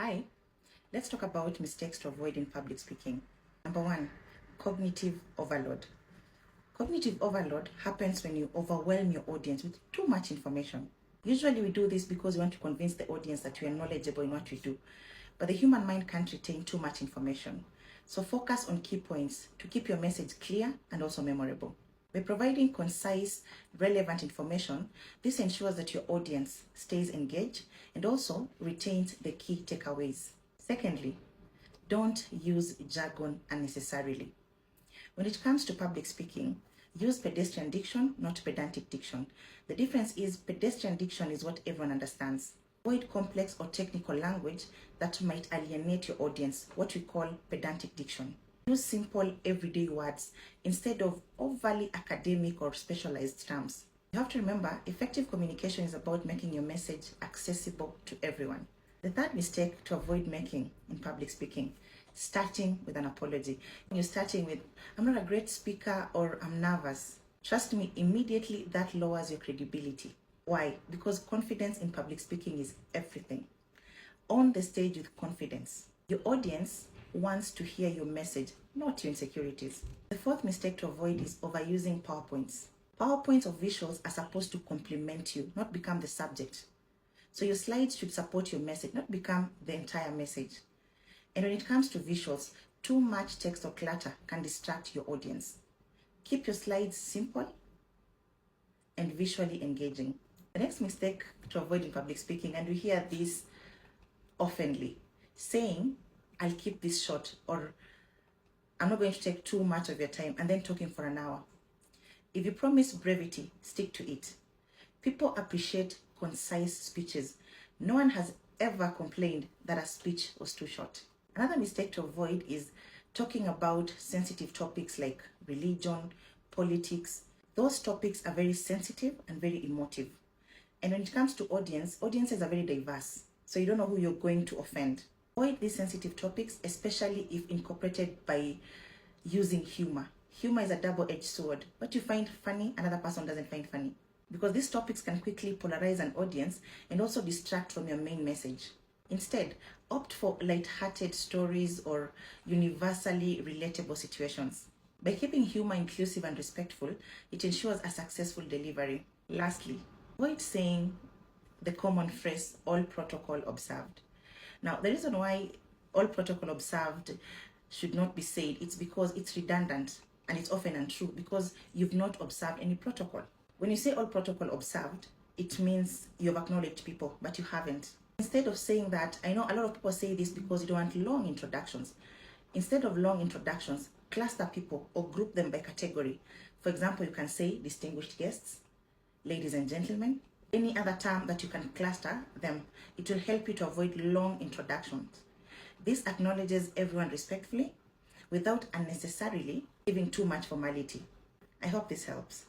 Hi, let's talk about mistakes to avoid in public speaking. Number one, cognitive overload. Cognitive overload happens when you overwhelm your audience with too much information. Usually we do this because we want to convince the audience that we are knowledgeable in what we do. But the human mind can't retain too much information. So focus on key points to keep your message clear and also memorable. By providing concise, relevant information, this ensures that your audience stays engaged and also retains the key takeaways. Secondly, don't use jargon unnecessarily. When it comes to public speaking, use pedestrian diction, not pedantic diction. The difference is pedestrian diction is what everyone understands. Avoid complex or technical language that might alienate your audience, what we call pedantic diction. Use simple everyday words instead of overly academic or specialized terms. You have to remember, effective communication is about making your message accessible to everyone. The third mistake to avoid making in public speaking, starting with an apology. When you're starting with, I'm not a great speaker or I'm nervous, trust me, immediately that lowers your credibility. Why? Because confidence in public speaking is everything. On the stage with confidence. Your audience wants to hear your message, not your insecurities. The fourth mistake to avoid is overusing PowerPoints. PowerPoints or visuals are supposed to complement you, not become the subject. So your slides should support your message, not become the entire message. And when it comes to visuals, too much text or clutter can distract your audience. Keep your slides simple and visually engaging. The next mistake to avoid in public speaking, and we hear this oftenly, saying, I'll keep this short, or I'm not going to take too much of your time, and then talking for an hour. If you promise brevity, stick to it. People appreciate concise speeches. No one has ever complained that a speech was too short. Another mistake to avoid is talking about sensitive topics like religion, politics. Those topics are very sensitive and very emotive. And when it comes to audiences are very diverse. So you don't know who you're going to offend. Avoid these sensitive topics, especially if incorporated by using humor. Humor is a double-edged sword. What you find funny, another person doesn't find funny. Because these topics can quickly polarize an audience and also distract from your main message. Instead, opt for light-hearted stories or universally relatable situations. By keeping humor inclusive and respectful, it ensures a successful delivery. Lastly, avoid saying the common phrase, all protocol observed. Now, the reason why all protocol observed should not be said, it's because it's redundant and it's often untrue because you've not observed any protocol. When you say all protocol observed, it means you've acknowledged people, but you haven't. Instead of saying that, I know a lot of people say this because you don't want long introductions. Instead of long introductions, cluster people or group them by category. For example, you can say distinguished guests, ladies and gentlemen, any other term that you can cluster them. It will help you to avoid long introductions. This acknowledges everyone respectfully without unnecessarily giving too much formality. I hope this helps.